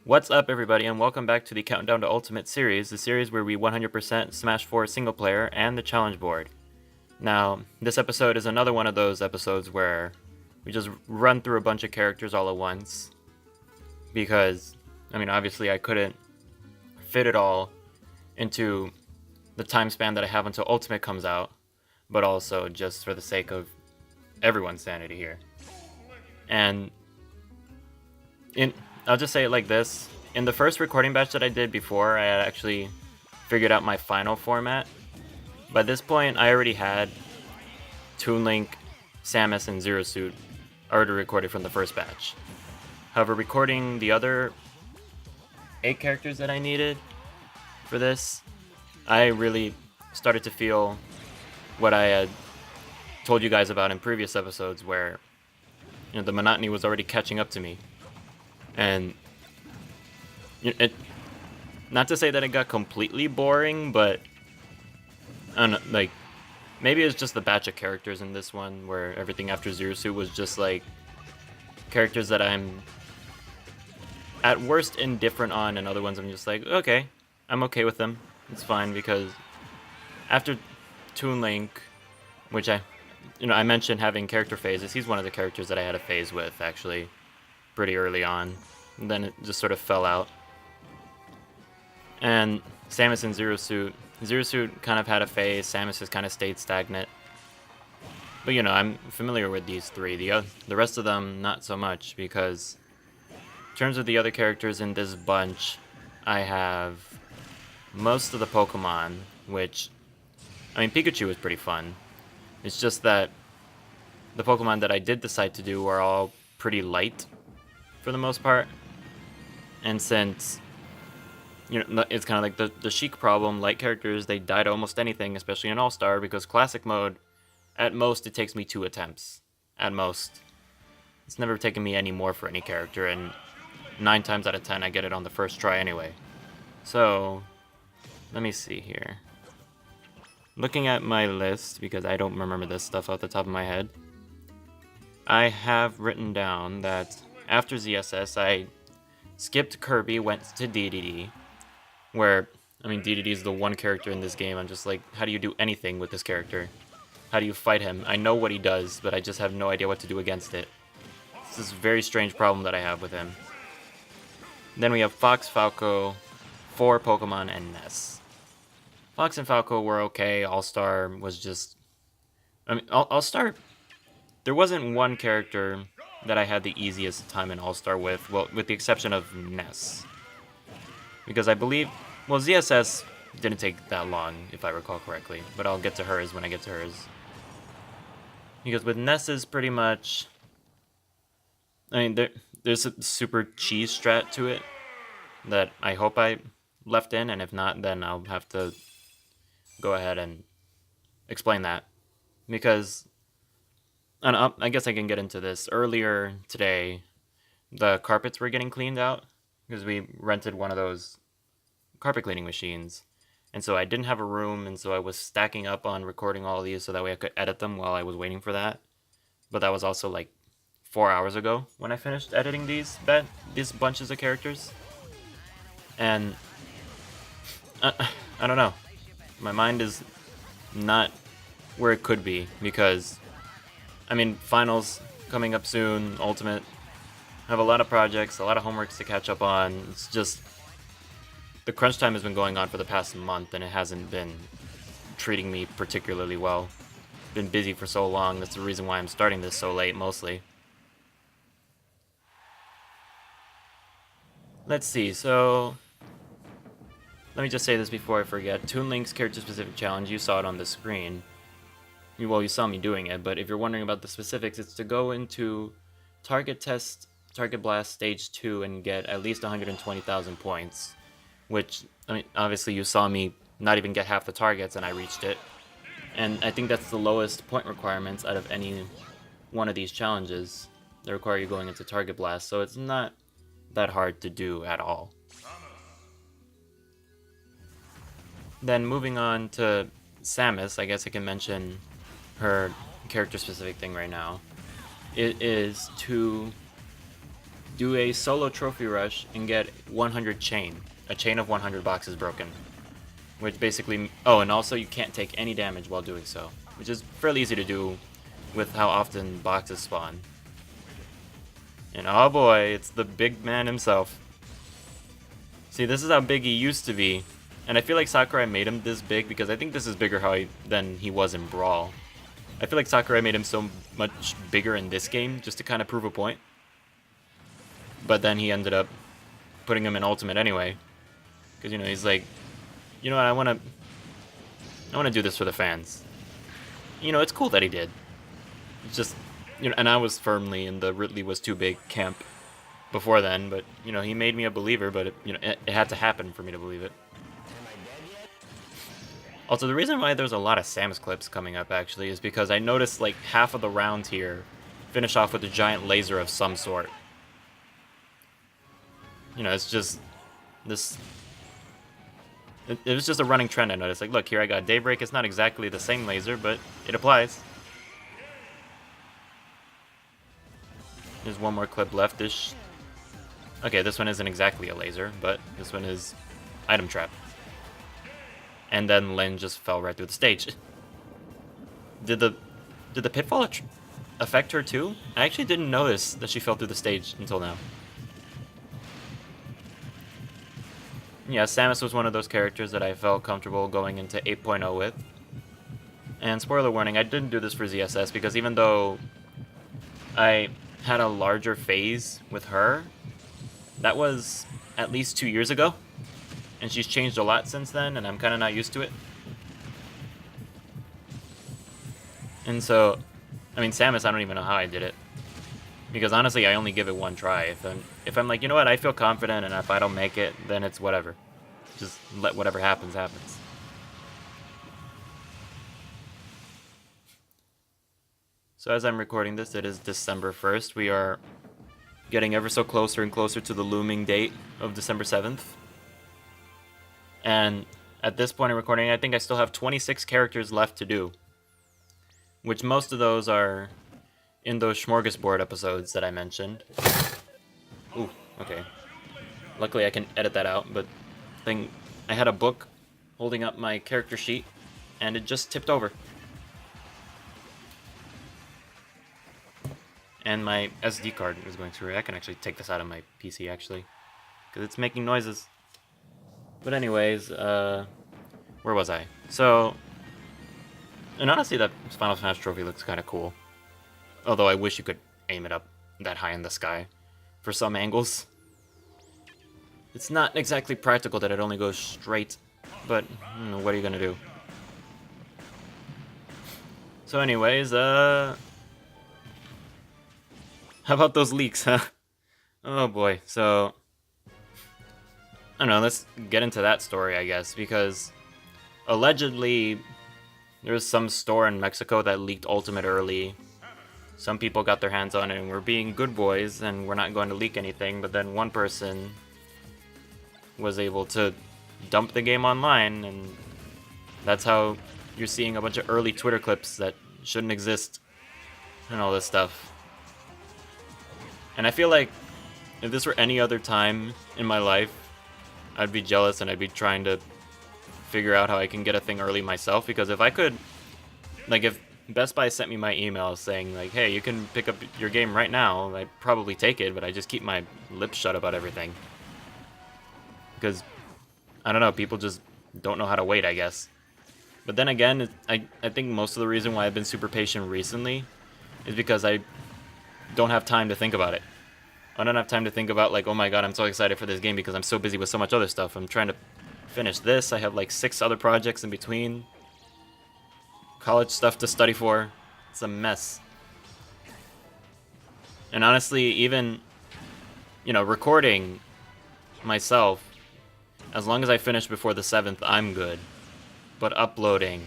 What's up, everybody, and welcome back to the Countdown to Ultimate series, the series where we 100% Smash 4 single player and the challenge board. Now, this episode is another one of those episodes where we just run through a bunch of characters all at once, because, obviously I couldn't fit it all into the time span that I have until Ultimate comes out, but also just for the sake of everyone's sanity here. And I'll just say it like this. In the first recording batch that I did before, I had actually figured out my final format. By this point, I already had Toon Link, Samus, and Zero Suit already recorded from the first batch. However, recording the other 8 characters that I needed for this, I really started to feel what I had told you guys about in previous episodes, where the monotony was already catching up to me. And not to say that it got completely boring, but I don't know, like, maybe it's just the batch of characters in this one where everything after Zero Suit was just like characters that I'm at worst indifferent on, and other ones I'm just like, okay, I'm okay with them. It's fine, because after Toon Link, which I mentioned having character phases, he's one of the characters that I had a phase with actually pretty early on, and then it just sort of fell out. And Samus and Zero Suit kind of had a phase, Samus has kind of stayed stagnant. But I'm familiar with these three. The rest of them, not so much, because in terms of the other characters in this bunch, I have most of the Pokemon, which, Pikachu was pretty fun. It's just that the Pokemon that I did decide to do are all pretty light for the most part. And since, it's kind of like the Sheik problem, light characters, they die to almost anything, especially in All-Star, because Classic mode, at most, it takes me 2 attempts. At most. It's never taken me any more for any character, and 9 times out of 10, I get it on the first try anyway. So, let me see here. Looking at my list, because I don't remember this stuff off the top of my head, I have written down that after ZSS, I skipped Kirby, went to DDD, where, DDD is the one character in this game I'm just like, how do you do anything with this character? How do you fight him? I know what he does, but I just have no idea what to do against it. It's this very strange problem that I have with him. Then we have Fox, Falco, 4 Pokemon, and Ness. Fox and Falco were okay. All-Star was just... All-Star... There wasn't one character that I had the easiest time in All-Star with, well, with the exception of Ness. Because I believe... Well, ZSS didn't take that long, if I recall correctly, but I'll get to hers when I get to hers. Because with Ness's, pretty much... there's a super cheese strat to it that I hope I left in, and if not, then I'll have to go ahead and explain that. Because... I guess I can get into this. Earlier today, the carpets were getting cleaned out, because we rented one of those carpet cleaning machines. And so I didn't have a room, and so I was stacking up on recording all of these so that way I could edit them while I was waiting for that. But that was also like 4 hours ago when I finished editing these bunches of characters. And I don't know. My mind is not where it could be, because finals coming up soon, Ultimate. I have a lot of projects, a lot of homeworks to catch up on. It's just, the crunch time has been going on for the past month, and it hasn't been treating me particularly well. Been busy for so long, that's the reason why I'm starting this so late, mostly. Let's see, so... Let me just say this before I forget. Toon Link's character-specific challenge, you saw it on the screen. Well, you saw me doing it, but if you're wondering about the specifics, it's to go into Target Blast Stage 2 and get at least 120,000 points. Which, obviously you saw me not even get half the targets and I reached it. And I think that's the lowest point requirements out of any one of these challenges that require you going into Target Blast, so it's not that hard to do at all. Then moving on to Samus, I guess I can mention her character-specific thing right now. It is to do a solo trophy rush and get 100 chain. A chain of 100 boxes broken. Which basically... Oh, and also you can't take any damage while doing so. Which is fairly easy to do with how often boxes spawn. And oh boy, it's the big man himself. See, this is how big he used to be. And I feel like Sakurai made him this big because I think this is bigger than he was in Brawl. I feel like Sakurai made him so much bigger in this game just to kind of prove a point. But then he ended up putting him in Ultimate anyway. Because, you know, he's like, you know what, I want to do this for the fans. You know, it's cool that he did. It's just, you know, and I was firmly in the Ridley was too big camp before then, but, you know, he made me a believer, but, it had to happen for me to believe it. Also, the reason why there's a lot of Samus clips coming up, actually, is because I noticed, like, half of the round here finish off with a giant laser of some sort. You know, it's just this... It was just a running trend I noticed. Like, look, here I got Daybreak. It's not exactly the same laser, but it applies. There's one more clip left-ish. Okay, this one isn't exactly a laser, but this one is item trap. And then Lyn just fell right through the stage. Did the pitfall affect her too? I actually didn't notice that she fell through the stage until now. Yeah, Samus was one of those characters that I felt comfortable going into 8.0 with. And spoiler warning, I didn't do this for ZSS because even though I had a larger phase with her, that was at least 2 years ago. And she's changed a lot since then, and I'm kind of not used to it. And so, I mean, Samus, I don't even know how I did it. Because honestly, I only give it one try. If I'm like, you know what, I feel confident, and if I don't make it, then it's whatever. Just let whatever happens, happens. So as I'm recording this, it is December 1st. We are getting ever so closer and closer to the looming date of December 7th. And at this point in recording, I think I still have 26 characters left to do. Which most of those are in those smorgasbord episodes that I mentioned. Ooh, okay. Luckily I can edit that out, but I had a book holding up my character sheet, and it just tipped over. And my SD card is going through. I can actually take this out of my PC, actually, because it's making noises. But anyways, where was I? So, and honestly, that Final Smash trophy looks kind of cool. Although I wish you could aim it up that high in the sky for some angles. It's not exactly practical that it only goes straight, but what are you gonna do? So anyways, how about those leaks, huh? Oh boy, so... I don't know, let's get into that story, I guess, because allegedly there was some store in Mexico that leaked Ultimate early. Some people got their hands on it and were being good boys and we're not going to leak anything, but then one person was able to dump the game online, and that's how you're seeing a bunch of early Twitter clips that shouldn't exist and all this stuff. And I feel like if this were any other time in my life, I'd be jealous and I'd be trying to figure out how I can get a thing early myself, because if I could, like, if Best Buy sent me my email saying, like, hey, you can pick up your game right now, I'd probably take it, but I just keep my lips shut about everything. Because, I don't know, people just don't know how to wait, I guess. But then again, I think most of the reason why I've been super patient recently is because I don't have time to think about it. I don't have time to think about, like, oh my god, I'm so excited for this game because I'm so busy with so much other stuff. I'm trying to finish this. I have, like, 6 other projects in between. College stuff to study for. It's a mess. And honestly, even, you know, recording myself, as long as I finish before the 7th, I'm good. But uploading,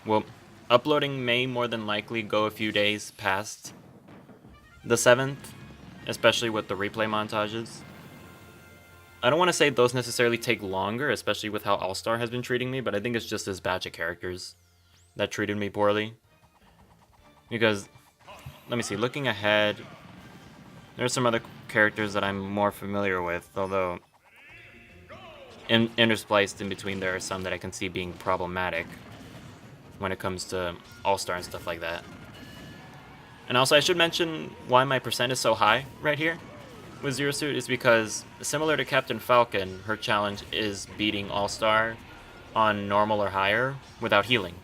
well, uploading may more than likely go a few days past the 7th, especially with the replay montages. I don't want to say those necessarily take longer, especially with how All-Star has been treating me, but I think it's just this batch of characters that treated me poorly. Because, let me see, looking ahead, there's some other characters that I'm more familiar with, although interspliced in between there are some that I can see being problematic when it comes to All-Star and stuff like that. And also, I should mention why my percent is so high right here with Zero Suit is because, similar to Captain Falcon, her challenge is beating All-Star on normal or higher without healing.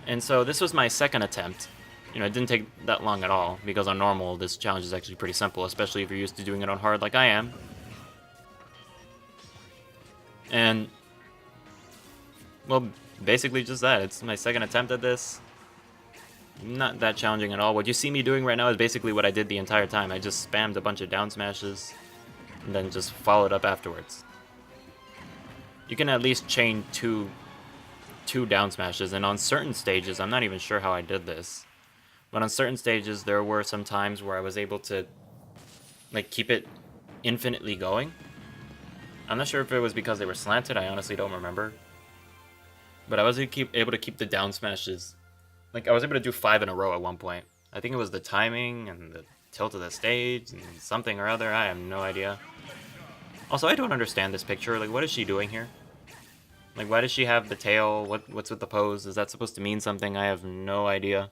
And so this was my second attempt. You know, it didn't take that long at all, because on normal, this challenge is actually pretty simple, especially if you're used to doing it on hard like I am. And, well, basically just that. It's my second attempt at this. Not that challenging at all. What you see me doing right now is basically what I did the entire time. I just spammed a bunch of down smashes, and then just followed up afterwards. You can at least chain two down smashes, and on certain stages, I'm not even sure how I did this, but on certain stages, there were some times where I was able to, like, keep it infinitely going. I'm not sure if it was because they were slanted, I honestly don't remember. But I was able to keep the down smashes. Like, I was able to do 5 in a row at one point. I think it was the timing and the tilt of the stage and something or other. I have no idea. Also, I don't understand this picture. Like, what is she doing here? Like, why does she have the tail? What's with the pose? Is that supposed to mean something? I have no idea.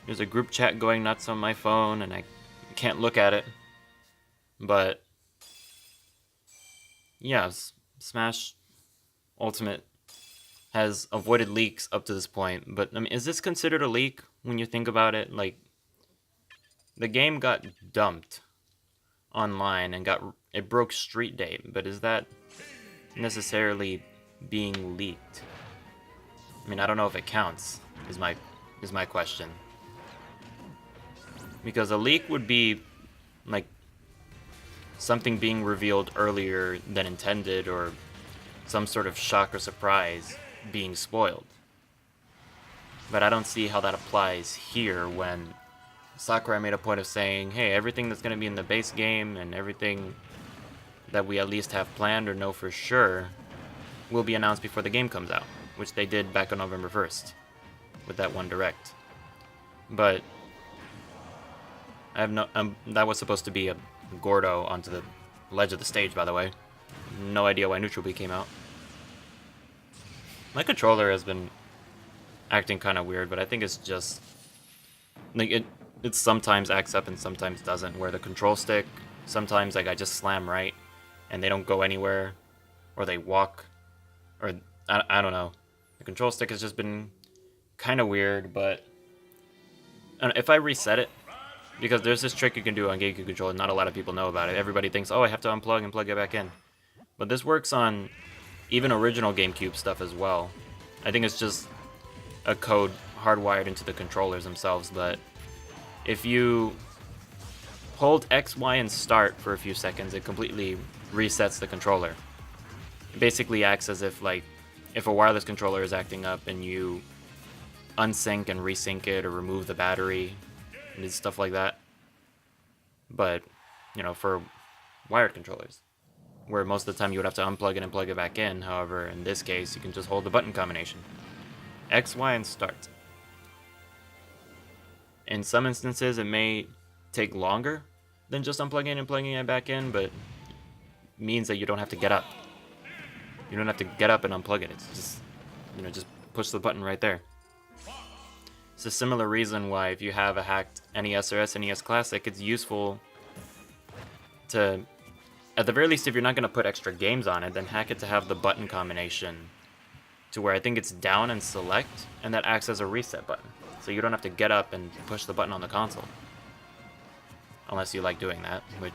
There's a group chat going nuts on my phone, and I can't look at it. But yeah, Smash Ultimate has avoided leaks up to this point. But, I mean, is this considered a leak when you think about it? Like, the game got dumped online and it broke street date, but is that necessarily being leaked? I mean, I don't know if it counts, is my question. Because a leak would be, like, something being revealed earlier than intended, or some sort of shock or surprise being spoiled. But I don't see how that applies here when Sakurai made a point of saying, hey, everything that's going to be in the base game and everything that we at least have planned or know for sure will be announced before the game comes out, which they did back on November 1st with that one direct. But I have that was supposed to be a Gordo onto the ledge of the stage, by the way. No idea why Neutral B came out. My controller has been acting kind of weird, but I think it's just like it sometimes acts up and sometimes doesn't, where the control stick, sometimes like I just slam right and they don't go anywhere, or they walk, or I don't know. The control stick has just been kind of weird, but if I reset it, because there's this trick you can do on GameCube controller, not a lot of people know about it. Everybody thinks, oh, I have to unplug and plug it back in. But this works on even original GameCube stuff as well. I think it's just a code hardwired into the controllers themselves, but if you hold X, Y, and start for a few seconds, it completely resets the controller. It basically acts as if, like, if a wireless controller is acting up and you unsync and resync it or remove the battery and stuff like that. But, you know, for wired controllers, where most of the time you would have to unplug it and plug it back in. However, in this case, you can just hold the button combination. X, Y, and start. In some instances, it may take longer than just unplugging and plugging it back in, but it means that you don't have to get up. You don't have to get up and unplug it. It's just, you know, just push the button right there. It's a similar reason why if you have a hacked NES or SNES Classic, it's useful to, at the very least, if you're not going to put extra games on it, then hack it to have the button combination to where I think it's down and select, and that acts as a reset button. So you don't have to get up and push the button on the console. Unless you like doing that, which,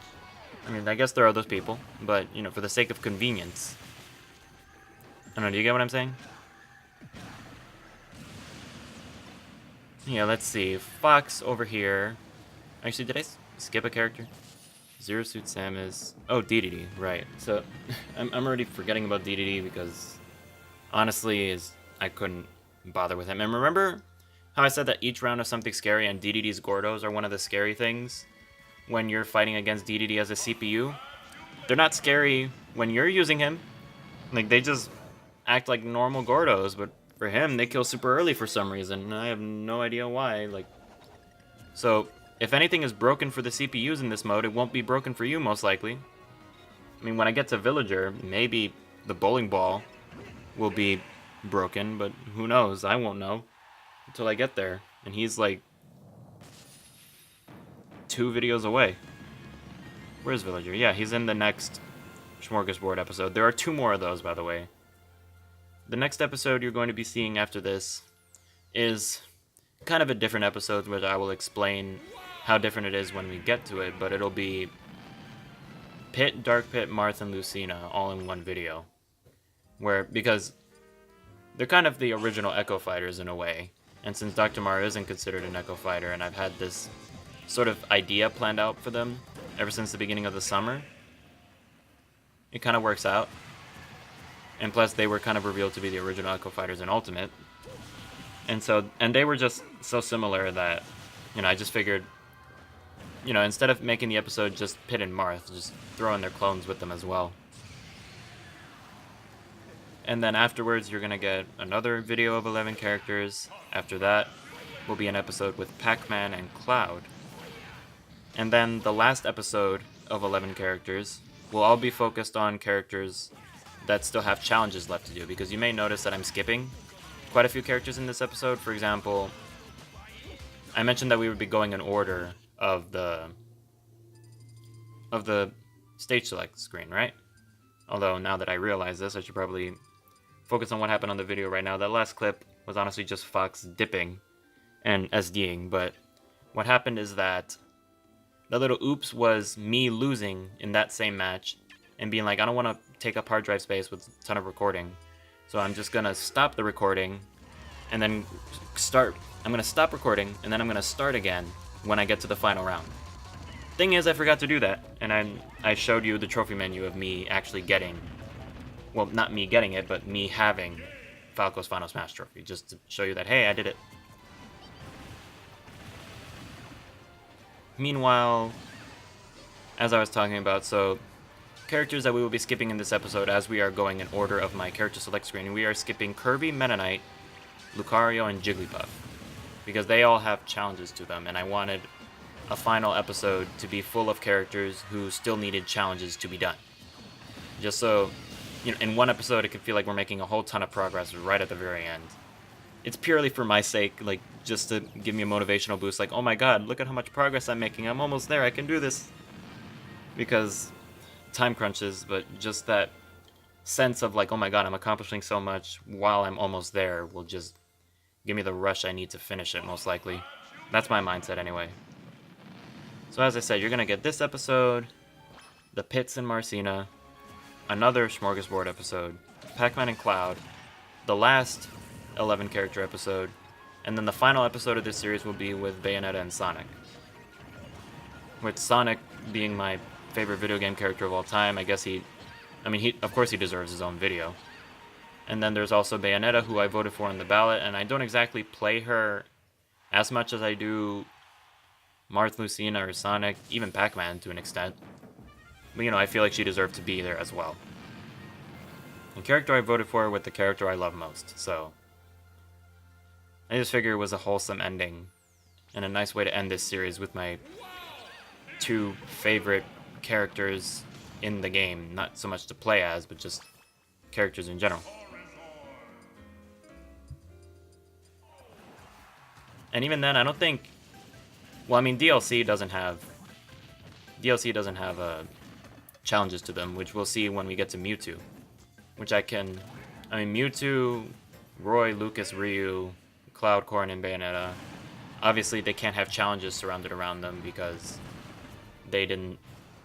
I mean, I guess there are those people, but, you know, for the sake of convenience. I don't know, do you get what I'm saying? Yeah, let's see. Fox over here. Actually, did I skip a character? Zero Suit Samus. Oh, DDD, right. So, I'm already forgetting about DDD because, honestly, I couldn't bother with him. And remember how I said that each round of something scary and DDD's Gordos are one of the scary things when you're fighting against DDD as a CPU? They're not scary when you're using him. Like, they just act like normal Gordos, but for him, they kill super early for some reason. I have no idea why. Like, so if anything is broken for the CPUs in this mode, it won't be broken for you, most likely. I mean, when I get to Villager, maybe the bowling ball will be broken, but who knows? I won't know until I get there. And he's like 2 videos away. Where's Villager? Yeah, he's in the next Smorgasbord episode. There are 2 more of those, by the way. The next episode you're going to be seeing after this is kind of a different episode, which I will explain how different it is when we get to it, but it'll be Pit, Dark Pit, Marth, and Lucina all in one video. Because they're kind of the original Echo Fighters in a way, and since Dr. Mario isn't considered an Echo Fighter, and I've had this sort of idea planned out for them ever since the beginning of the summer, it kind of works out. And plus, they were kind of revealed to be the original Echo Fighters in Ultimate. And they were just so similar that, I just figured, instead of making the episode just Pit and Marth, just throw in their clones with them as well. And then afterwards, you're going to get another video of 11 characters. After that will be an episode with Pac-Man and Cloud. And then the last episode of 11 characters will all be focused on characters that still have challenges left to do, because you may notice that I'm skipping quite a few characters in this episode. For example, I mentioned that we would be going in order of the stage select screen, right? Although now that I realize this, I should probably focus on what happened on the video right now. That last clip was honestly just Fox dipping and SDing, but what happened is that the little oops was me losing in that same match and being like, I don't want to take up hard drive space with a ton of recording, so I'm just gonna stop the recording and then I'm gonna stop recording and then I'm gonna start again when I get to the final round. Thing is, I forgot to do that, and I showed you the trophy menu of me actually getting, well, not me getting it, but me having Falco's Final Smash trophy, just to show you that, hey, I did it. Meanwhile, as I was talking about, so characters that we will be skipping in this episode as we are going in order of my character select screen, we are skipping Kirby, Meta Knight, Lucario, and Jigglypuff, because they all have challenges to them, and I wanted a final episode to be full of characters who still needed challenges to be done. Just so, in one episode it could feel like we're making a whole ton of progress right at the very end. It's purely for my sake, like, just to give me a motivational boost, like, oh my god, look at how much progress I'm making, I'm almost there, I can do this. Because time crunches, but just that sense of like, oh my god, I'm accomplishing so much while I'm almost there will just give me the rush I need to finish it, most likely. That's my mindset anyway. So as I said, you're going to get this episode, the Pits and Marcina, another Smorgasbord episode, Pac-Man and Cloud, the last 11 character episode, and then the final episode of this series will be with Bayonetta and Sonic. With Sonic being my favorite video game character of all time, I guess of course he deserves his own video. And then there's also Bayonetta, who I voted for on the ballot, and I don't exactly play her as much as I do Marth, Lucina, or Sonic, even Pac-Man to an extent. But I feel like she deserved to be there as well. The character I voted for with the character I love most, so I just figured it was a wholesome ending and a nice way to end this series with my 2 favorite characters in the game, not so much to play as, but just characters in general. And even then, I don't think, well, I mean, DLC doesn't have challenges to them, which we'll see when we get to Mewtwo, Mewtwo, Roy, Lucas, Ryu, Cloud, Corrin, and Bayonetta, obviously they can't have challenges surrounded around them because they didn't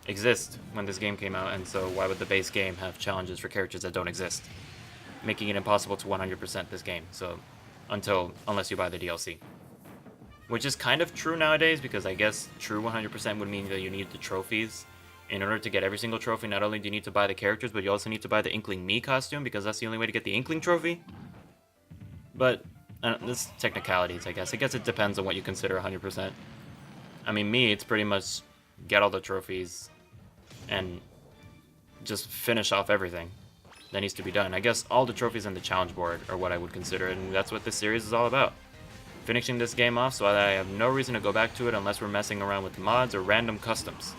exist when this game came out, and so why would the base game have challenges for characters that don't exist, making it impossible to 100% this game, so unless you buy the DLC. Which is kind of true nowadays, because I guess true 100% would mean that you need the trophies. In order to get every single trophy, not only do you need to buy the characters, but you also need to buy the Inkling Me costume, because that's the only way to get the Inkling trophy. But, this technicalities, I guess. I guess it depends on what you consider 100%. Me, it's pretty much get all the trophies and just finish off everything that needs to be done. I guess all the trophies in the challenge board are what I would consider it, and that's what this series is all about. finishing this game off, so I have no reason to go back to it unless we're messing around with mods or random customs.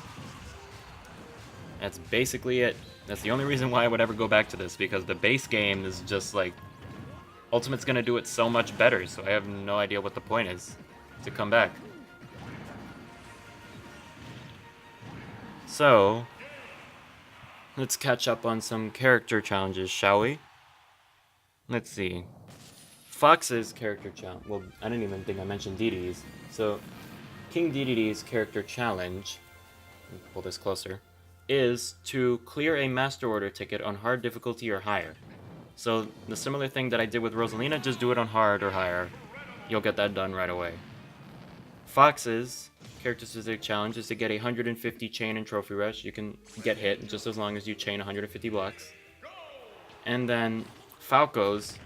That's basically it. That's the only reason why I would ever go back to this, because the base game is just like... Ultimate's gonna do it so much better, so I have no idea what the point is to come back. So, let's catch up on some character challenges, shall we? Let's see. Fox's character challenge. Well, I didn't even think I mentioned DDD's. So, King DDD's character challenge, let me pull this closer, is to clear a Master Order ticket on hard difficulty or higher. So, the similar thing that I did with Rosalina, just do it on hard or higher. You'll get that done right away. Fox's character-specific challenge is to get a 150 chain and trophy rush. You can get hit just as long as you chain 150 blocks. And then Falco's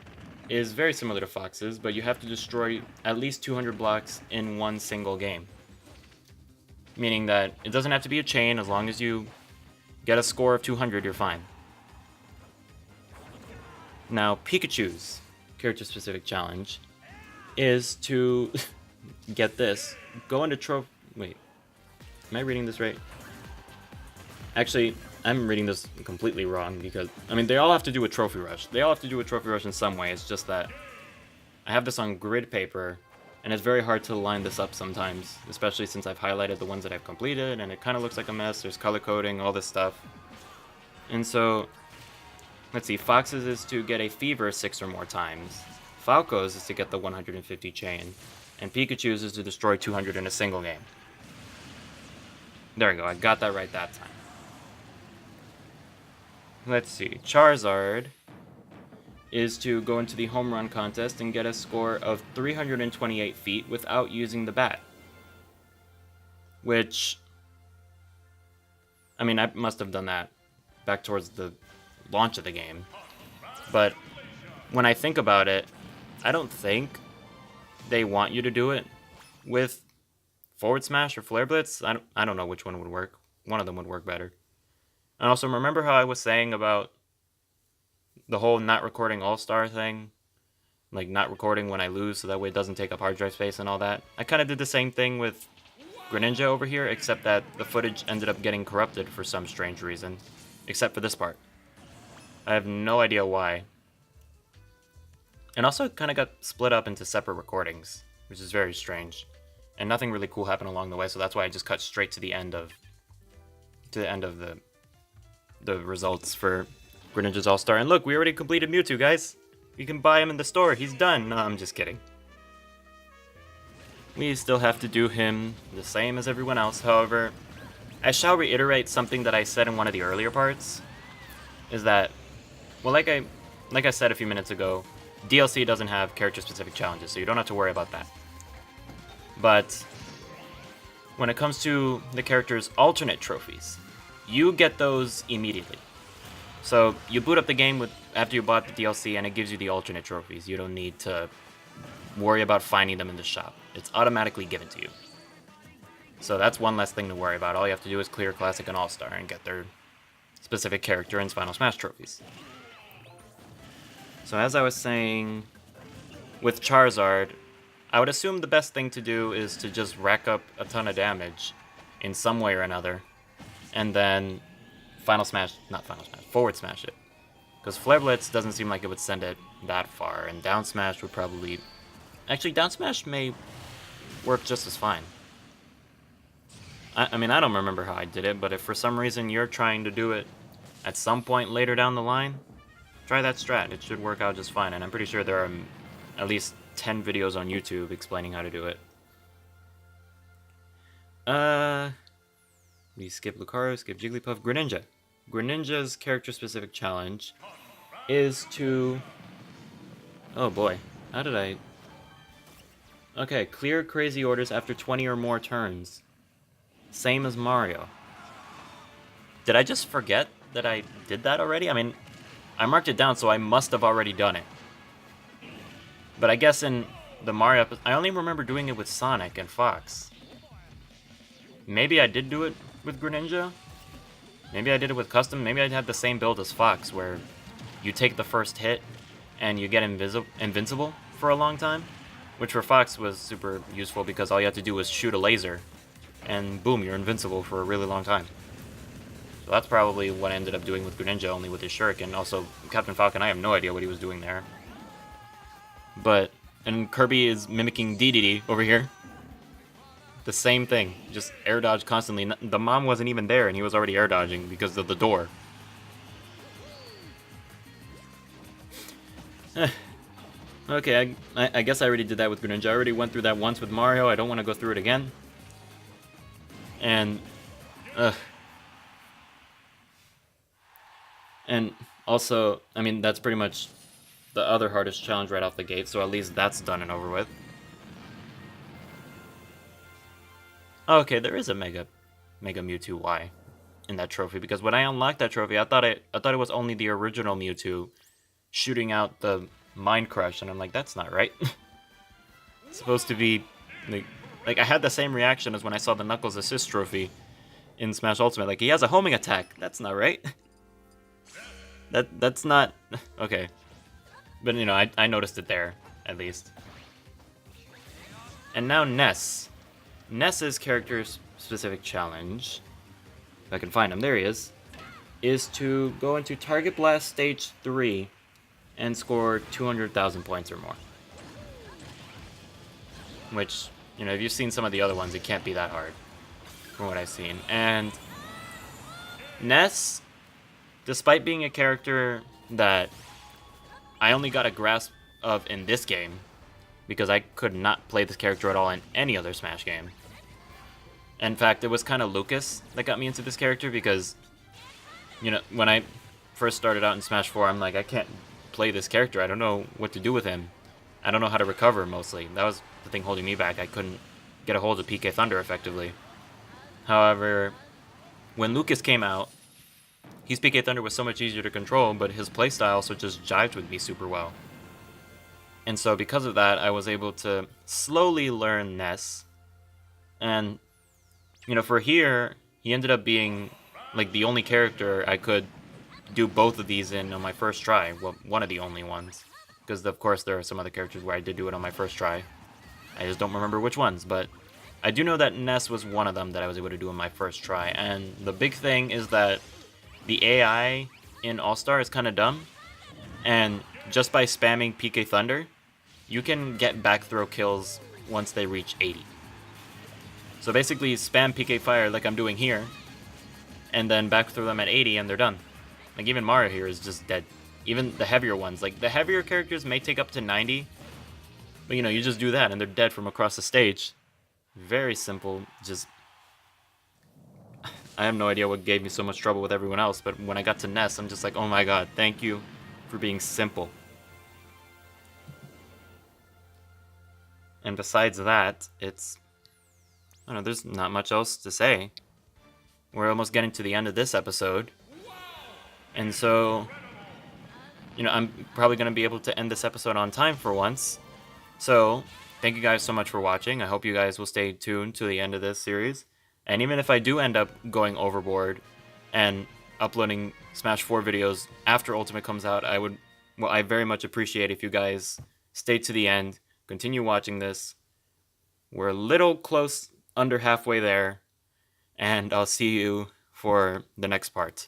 is very similar to Fox's, but you have to destroy at least 200 blocks in one single game. Meaning that it doesn't have to be a chain, as long as you get a score of 200, you're fine. Now, Pikachu's character-specific challenge is to get this. Go into trophy... Wait. Am I reading this right? Actually, I'm reading this completely wrong because... I mean, they all have to do a trophy rush. They all have to do a trophy rush in some way. It's just that I have this on grid paper, and it's very hard to line this up sometimes, especially since I've highlighted the ones that I've completed, and it kind of looks like a mess. There's color coding, all this stuff. And so... Let's see, Fox's is to get a fever 6 or more times. Falco's is to get the 150 chain. And Pikachu's is to destroy 200 in a single game. There we go, I got that right that time. Let's see, Charizard is to go into the home run contest and get a score of 328 feet without using the bat. Which, I mean, I must have done that back towards the launch of the game. But when I think about it, I don't think they want you to do it with Forward Smash or Flare Blitz. I don't know which one would work. One of them would work better. And also, remember how I was saying about the whole not recording All-Star thing? Like, not recording when I lose so that way it doesn't take up hard drive space and all that? I kind of did the same thing with Greninja over here, except that the footage ended up getting corrupted for some strange reason. Except for this part. I have no idea why. And also, it kind of got split up into separate recordings, which is very strange. And nothing really cool happened along the way, so that's why I just cut straight to the end of the results for Greninja's All-Star. And look, we already completed Mewtwo, guys. You can buy him in the store. He's done. No, I'm just kidding. We still have to do him the same as everyone else. However, I shall reiterate something that I said in one of the earlier parts. Is that, well, like I said a few minutes ago, DLC doesn't have character-specific challenges, so you don't have to worry about that. But when it comes to the character's alternate trophies, you get those immediately. So you boot up the game after you bought the DLC, and it gives you the alternate trophies. You don't need to worry about finding them in the shop. It's automatically given to you. So that's one less thing to worry about. All you have to do is clear Classic and All-Star and get their specific character and Final Smash trophies. So as I was saying, with Charizard, I would assume the best thing to do is to just rack up a ton of damage in some way or another, and then Forward Smash it. Because Flare Blitz doesn't seem like it would send it that far, and Down Smash would probably... Actually, Down Smash may work just as fine. I mean, I don't remember how I did it, but if for some reason you're trying to do it at some point later down the line, try that strat. It should work out just fine, and I'm pretty sure there are at least 10 videos on YouTube explaining how to do it. We skip Lucario, skip Jigglypuff, Greninja. Greninja's character-specific challenge is to... Oh boy, how did I... Okay, clear crazy orders after 20 or more turns. Same as Mario. Did I just forget that I did that already? I mean, I marked it down, so I must have already done it. But I guess in the Mario episode, I only remember doing it with Sonic and Fox. Maybe I did do it with Greninja? Maybe I did it with Custom? Maybe I had the same build as Fox, where you take the first hit and you get invincible for a long time? which for Fox was super useful because all you had to do was shoot a laser, and boom, you're invincible for a really long time. So that's probably what I ended up doing with Greninja, only with his Shuriken. Also, Captain Falcon, I have no idea what he was doing there. But, and Kirby is mimicking DDD over here. The same thing, just air dodge constantly. The mom wasn't even there, and he was already air dodging because of the door. Okay, I guess I already did that with Greninja. I already went through that once with Mario. I don't want to go through it again. And, and also, I mean, that's pretty much the other hardest challenge right off the gate, so at least that's done and over with. Okay, there is a Mega Mewtwo Y in that trophy, because when I unlocked that trophy, I thought it was only the original Mewtwo shooting out the Mind Crush, and I'm like, that's not right. It's supposed to be like I had the same reaction as when I saw the Knuckles assist trophy in Smash Ultimate. Like, he has a homing attack. That's not right. That's not okay. But you know, I noticed it there at least. And now Ness. Ness's character-specific challenge, if I can find him, there he is to go into Target Blast Stage 3 and score 200,000 points or more. Which, you know, if you've seen some of the other ones, it can't be that hard, from what I've seen. And Ness, despite being a character that I only got a grasp of in this game, because I could not play this character at all in any other Smash game. In fact, it was kind of Lucas that got me into this character because, you know, when I first started out in Smash 4, I'm like, I can't play this character. I don't know what to do with him. I don't know how to recover, mostly. That was the thing holding me back. I couldn't get a hold of PK Thunder effectively. However, when Lucas came out, his PK Thunder was so much easier to control, but his playstyle also just jived with me super well. And so because of that, I was able to slowly learn Ness. And, you know, for here, he ended up being, like, the only character I could do both of these in on my first try. Well, one of the only ones. Because, of course, there are some other characters where I did do it on my first try. I just don't remember which ones, but I do know that Ness was one of them that I was able to do in my first try. And the big thing is that the AI in All-Star is kind of dumb. And just by spamming PK Thunder, you can get back throw kills once they reach 80. So basically spam PK Fire like I'm doing here, and then back throw them at 80 and they're done. Like even Mario here is just dead. Even the heavier ones, like the heavier characters may take up to 90, but you know, you just do that and they're dead from across the stage. Very simple, just... I have no idea what gave me so much trouble with everyone else, but when I got to Ness, I'm just like, oh my god, thank you for being simple. And besides that, it's... I don't know, there's not much else to say. We're almost getting to the end of this episode. And so, you know, I'm probably going to be able to end this episode on time for once. So, thank you guys so much for watching. I hope you guys will stay tuned to the end of this series. And even if I do end up going overboard and uploading Smash 4 videos after Ultimate comes out, I very much appreciate if you guys stay to the end. Continue watching this. We're a little close, under halfway there, and I'll see you for the next part.